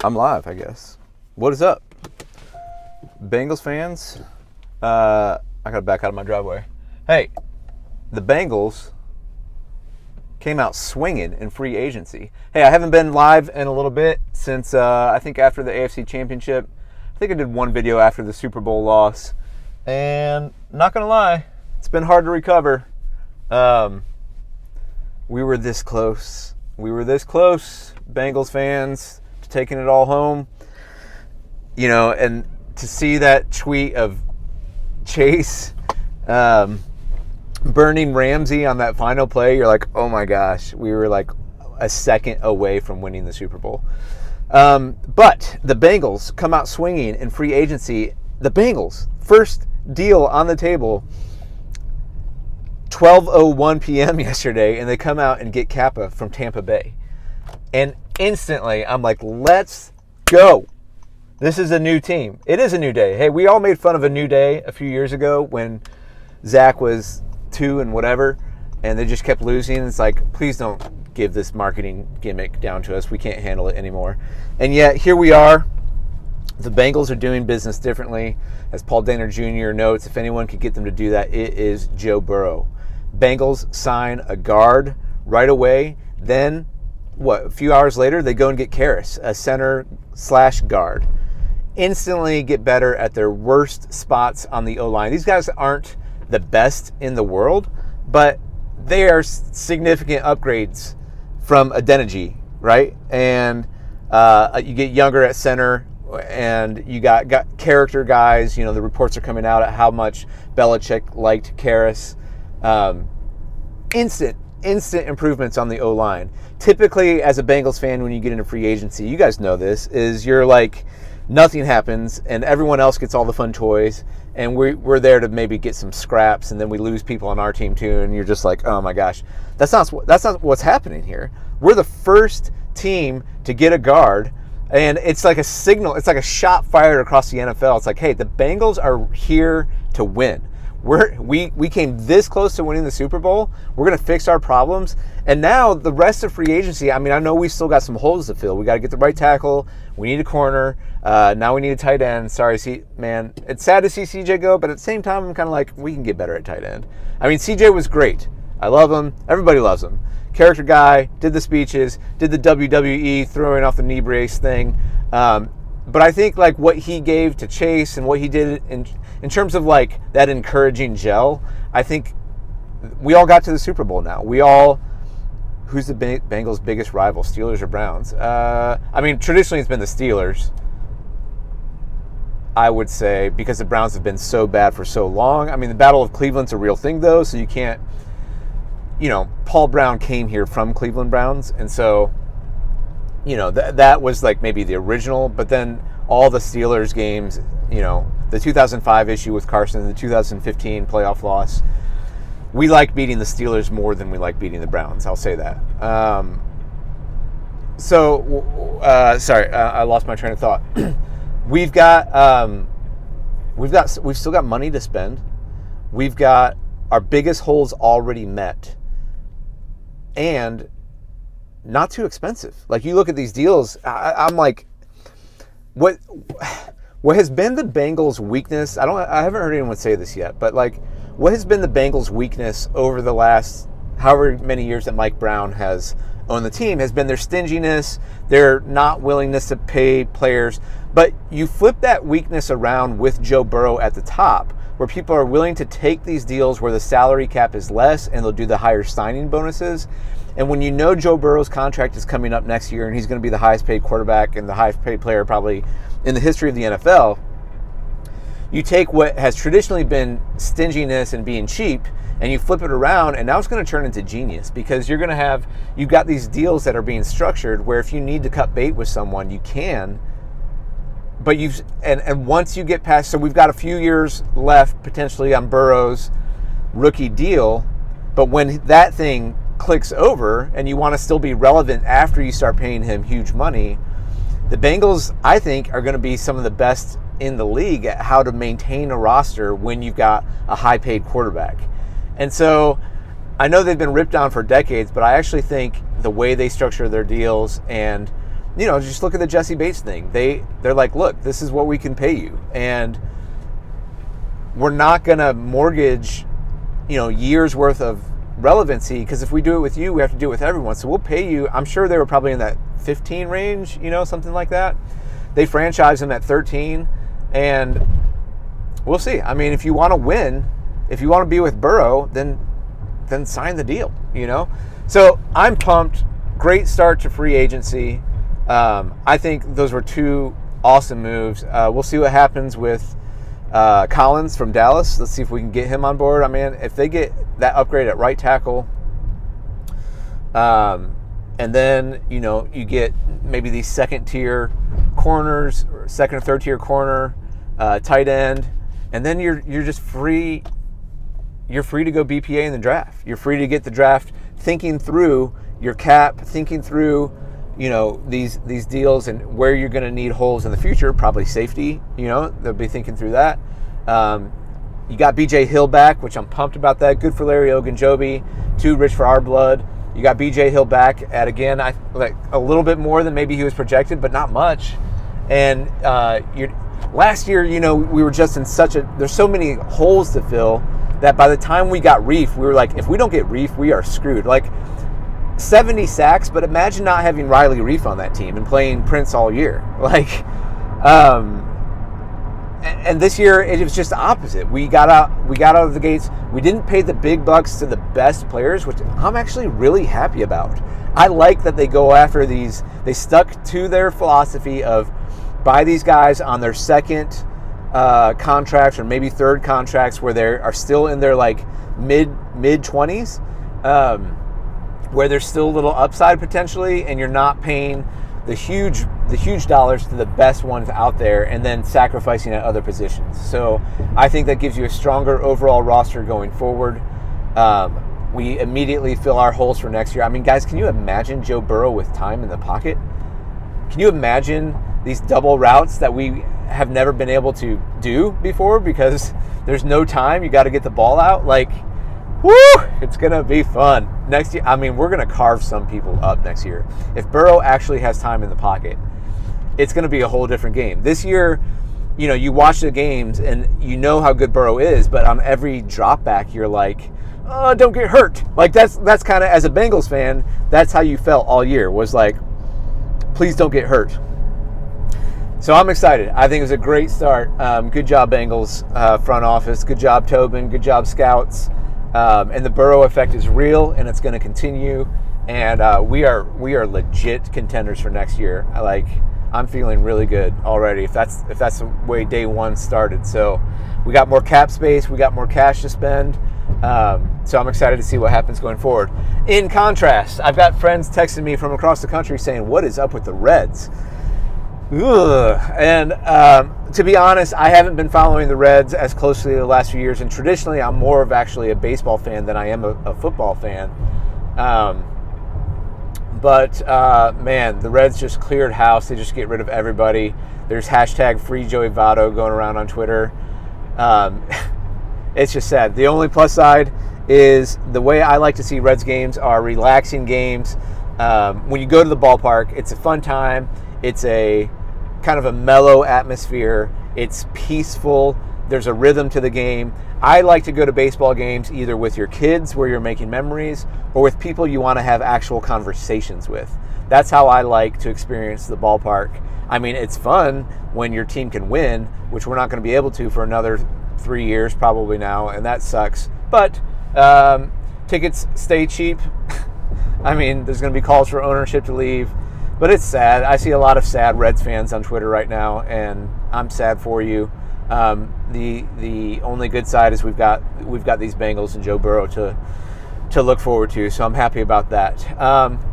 I'm live, I guess. What is up, Bengals fans? I gotta back out of my driveway. Hey, the Bengals came out swinging in free agency. Hey, I haven't been live in a little bit since I think after the AFC Championship. I think I did one video after the Super Bowl loss, and not gonna lie, it's been hard to recover. We were this close. Bengals fans, to taking it all home. You know, and to see that tweet of Chase burning Ramsey on that final play, you're like, oh my gosh, we were like a second away from winning the Super Bowl. But the Bengals come out swinging in free agency. The Bengals, first deal on the table, 12:01 p.m. yesterday, and they come out and get Kappa from Tampa Bay. And instantly, I'm like, let's go. This is a new team. It is a new day. Hey, we all made fun of a new day a few years ago when Zach was 2 and whatever, and they just kept losing. It's like, please don't give this marketing gimmick down to us. We can't handle it anymore. And yet, here we are. The Bengals are doing business differently. As Paul Dehner Jr. notes, if anyone could get them to do that, it is Joe Burrow. Bengals sign a guard right away. Then, a few hours later, they go and get Karras, a center/guard. Instantly get better at their worst spots on the O-line. These guys aren't the best in the world, but they are significant upgrades from Adeniji, right? And you get younger at center, and you got character guys. You know, the reports are coming out at how much Belichick liked Karras. Instant improvements on the O-line. Typically, as a Bengals fan, when you get into free agency, you guys know this, is you're like, nothing happens, and everyone else gets all the fun toys, and we're there to maybe get some scraps, and then we lose people on our team too, and you're just like, oh my gosh. That's not what's happening here. We're the first team to get a guard, and it's like a signal. It's like a shot fired across the NFL. It's like, hey, the Bengals are here to win. We came this close to winning the Super Bowl. We're going to fix our problems. And now the rest of free agency, I mean, I know we still got some holes to fill. We got to get the right tackle. We need a corner. Now we need a tight end. Sorry, man. It's sad to see CJ go, but at the same time, I'm kind of like, we can get better at tight end. I mean, CJ was great. I love him. Everybody loves him. Character guy, did the speeches, did the WWE throwing off the knee brace thing. But I think like what he gave to Chase and what he did in terms of like that encouraging gel, I think we all got to the Super Bowl now. Who's the Bengals' biggest rival, Steelers or Browns? I mean, traditionally it's been the Steelers, I would say, because the Browns have been so bad for so long. I mean, the Battle of Cleveland's a real thing though, so you can't, Paul Brown came here from Cleveland Browns, and so, that was like maybe the original, but then all the Steelers games, the 2005 issue with Carson, the 2015 playoff loss, we like beating the Steelers more than we like beating the Browns. I'll say that. Sorry, I lost my train of thought. We've still got money to spend. We've got our biggest holes already met, and not too expensive. Like, you look at these deals, I'm like, what has been the Bengals' weakness? I haven't heard anyone say this yet, but like, what has been the Bengals' weakness over the last however many years that Mike Brown has owned the team has been their stinginess, their not willingness to pay players. But you flip that weakness around with Joe Burrow at the top, where people are willing to take these deals where the salary cap is less and they'll do the higher signing bonuses. And when you know Joe Burrow's contract is coming up next year and he's going to be the highest paid quarterback and the highest paid player probably in the history of the NFL, you take what has traditionally been stinginess and being cheap and you flip it around, and now it's going to turn into genius, because you've got these deals that are being structured where if you need to cut bait with someone, you can. But and once you get past, so we've got a few years left potentially on Burrow's rookie deal, but when that thing clicks over and you want to still be relevant after you start paying him huge money, the Bengals, I think, are going to be some of the best in the league at how to maintain a roster when you've got a high-paid quarterback. And so I know they've been ripped on for decades, but I actually think the way they structure their deals and just look at the Jesse Bates thing. They're like, look, this is what we can pay you, and we're not going to mortgage, years worth of relevancy, because if we do it with you, we have to do it with everyone. So we'll pay you. I'm sure they were probably in that 15 range, something like that. They franchised him at 13, and we'll see. I mean, if you want to win, if you want to be with Burrow, then sign the deal, So I'm pumped. Great start to free agency. I think those were two awesome moves. We'll see what happens with Collins from Dallas. Let's see if we can get him on board. I mean, if they get that upgrade at right tackle, and then, you get maybe these second-tier corners, or second or third-tier corner, tight end, and then you're just free. You're free to go BPA in the draft. You're free to get the draft thinking through your cap, thinking through, these deals and where you're going to need holes in the future, probably safety, they'll be thinking through that. You got BJ Hill back, which I'm pumped about that. Good for Larry Ogunjobi, too rich for our blood. You got BJ Hill back at, again, I like a little bit more than maybe he was projected, but not much. And last year, we were just in there's so many holes to fill that by the time we got Reef, we were like, if we don't get Reef, we are screwed. Like, 70 sacks, but imagine not having Riley Reef on that team and playing Prince all year. Like, and this year it was just the opposite. We got out of the gates. We didn't pay the big bucks to the best players, which I'm actually really happy about. I like that they go after these. They stuck to their philosophy of buy these guys on their second contracts or maybe third contracts where they are still in their like mid 20s. Where there's still a little upside potentially, and you're not paying the huge dollars to the best ones out there and then sacrificing at other positions. So I think that gives you a stronger overall roster going forward. We immediately fill our holes for next year. I mean, guys, can you imagine Joe Burrow with time in the pocket? Can you imagine these double routes that we have never been able to do before because there's no time? You got to get the ball out. Like, woo! It's going to be fun. Next year, I mean, we're going to carve some people up next year. If Burrow actually has time in the pocket, it's going to be a whole different game. This year, you watch the games and you know how good Burrow is, but on every drop back, you're like, oh, don't get hurt. Like, that's kind of, as a Bengals fan, that's how you felt all year, was like, please don't get hurt. So I'm excited. I think it was a great start. Good job, Bengals front office. Good job, Tobin. Good job, scouts. And the Burrow effect is real, and it's going to continue. And we are legit contenders for next year. I'm feeling really good already. If that's the way day one started. So we got more cap space. We got more cash to spend. So I'm excited to see what happens going forward. In contrast, I've got friends texting me from across the country saying, "What is up with the Reds?" Ugh. And to be honest, I haven't been following the Reds as closely the last few years, and traditionally I'm more of actually a baseball fan than I am a football fan. But man, the Reds just cleared house. They just get rid of everybody. There's hashtag free Joey Votto going around on Twitter. It's just sad. The only plus side is the way I like to see Reds games are relaxing games. When you go to the ballpark, it's a fun time. It's a kind of a mellow atmosphere. It's peaceful. There's a rhythm to the game. I like to go to baseball games either with your kids where you're making memories or with people you want to have actual conversations with. That's how I like to experience the ballpark. I mean, it's fun when your team can win, which we're not going to be able to for another 3 years probably now, and that sucks. But tickets stay cheap. I mean, there's going to be calls for ownership to leave. But it's sad. I see a lot of sad Reds fans on Twitter right now, and I'm sad for you. The only good side is we've got these Bengals and Joe Burrow to look forward to, so I'm happy about that.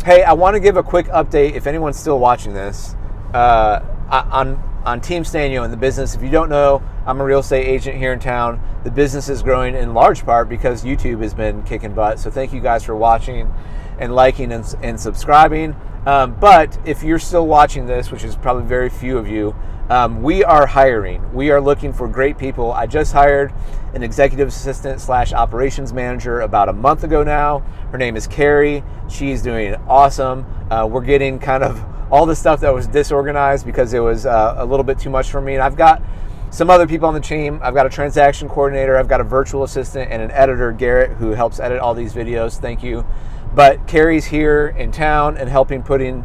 Hey, I want to give a quick update, if anyone's still watching this, on Team Sztanyo and the business. If you don't know, I'm a real estate agent here in town. The business is growing in large part because YouTube has been kicking butt, so thank you guys for watching and liking and subscribing. But if you're still watching this, which is probably very few of you, we are hiring. We are looking for great people. I just hired an executive assistant / operations manager about a month ago now. Her name is Carrie. She's doing awesome. We're getting kind of all the stuff that was disorganized because it was a little bit too much for me. And I've got some other people on the team. I've got a transaction coordinator, I've got a virtual assistant, and an editor, Garrett, who helps edit all these videos. Thank you. But Carrie's here in town and helping putting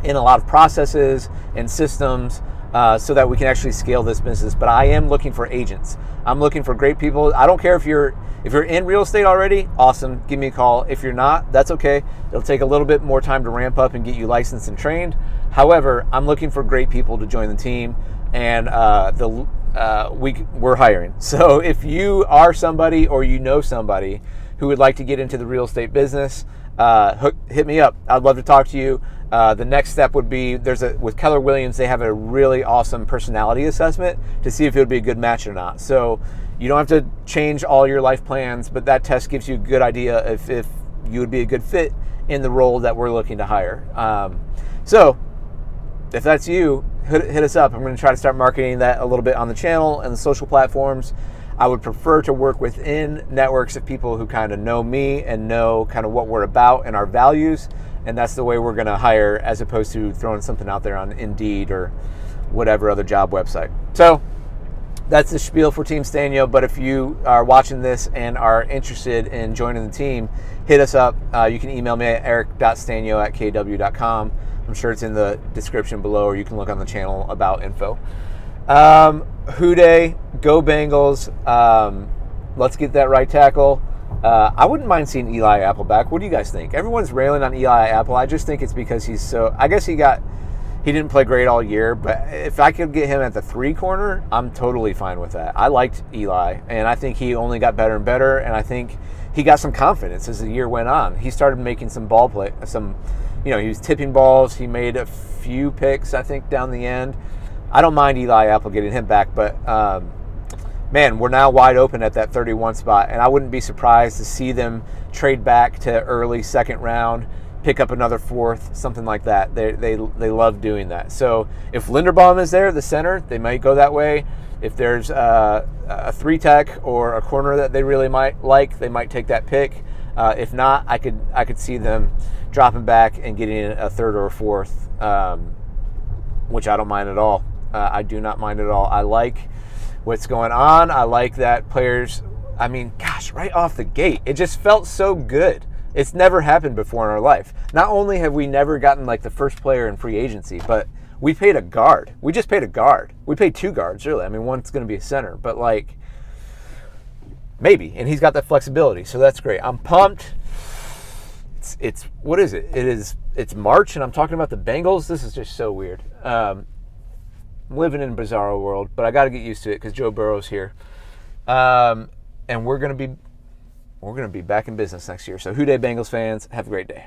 in a lot of processes and systems so that we can actually scale this business. But I am looking for agents. I'm looking for great people. I don't care if you're in real estate already, awesome, give me a call. If you're not, that's okay. It'll take a little bit more time to ramp up and get you licensed and trained. However, I'm looking for great people to join the team, and we're hiring. So if you are somebody or you know somebody who would like to get into the real estate business, hit me up. I'd love to talk to you. The next step would be with Keller Williams, they have a really awesome personality assessment to see if it would be a good match or not. So you don't have to change all your life plans, but that test gives you a good idea if you would be a good fit in the role that we're looking to hire. So if that's you, hit us up. I'm going to try to start marketing that a little bit on the channel and the social platforms. I would prefer to work within networks of people who kind of know me and know kind of what we're about and our values. And that's the way we're going to hire, as opposed to throwing something out there on Indeed or whatever other job website. So that's the spiel for Team Sztanyo. But if you are watching this and are interested in joining the team, hit us up. You can email me at eric.stanyo@kw.com. I'm sure it's in the description below, or you can look on the channel about info. Houday, go Bengals. Let's get that right tackle. I wouldn't mind seeing Eli Apple back. What do you guys think? Everyone's railing on Eli Apple. I just think it's because I guess he didn't play great all year, but if I could get him at the 3 corner, I'm totally fine with that. I liked Eli, and I think he only got better and better, and I think he got some confidence as the year went on. He started making some ball play, he was tipping balls. He made a few picks, I think, down the end. I don't mind Eli Apple getting him back, but man, we're now wide open at that 31 spot, and I wouldn't be surprised to see them trade back to early second round, pick up another 4th, something like that. They love doing that. So if Linderbaum is there, the center, they might go that way. If there's a 3-tech or a corner that they really might like, they might take that pick. If not, I could see them dropping back and getting a 3rd or a 4th, which I don't mind at all. I do not mind at all. I like what's going on. I like that players, right off the gate, it just felt so good. It's never happened before in our life. Not only have we never gotten like the first player in free agency, but we paid a guard. We just paid a guard. We paid 2 guards, really. One's going to be a center, but maybe. And he's got that flexibility, so that's great. I'm pumped. It's what is it? It's March, and I'm talking about the Bengals. This is just so weird. I'm living in a bizarro world, but I got to get used to it because Joe Burrow's here, and we're gonna be back in business next year. So, Houday, Bengals fans, have a great day.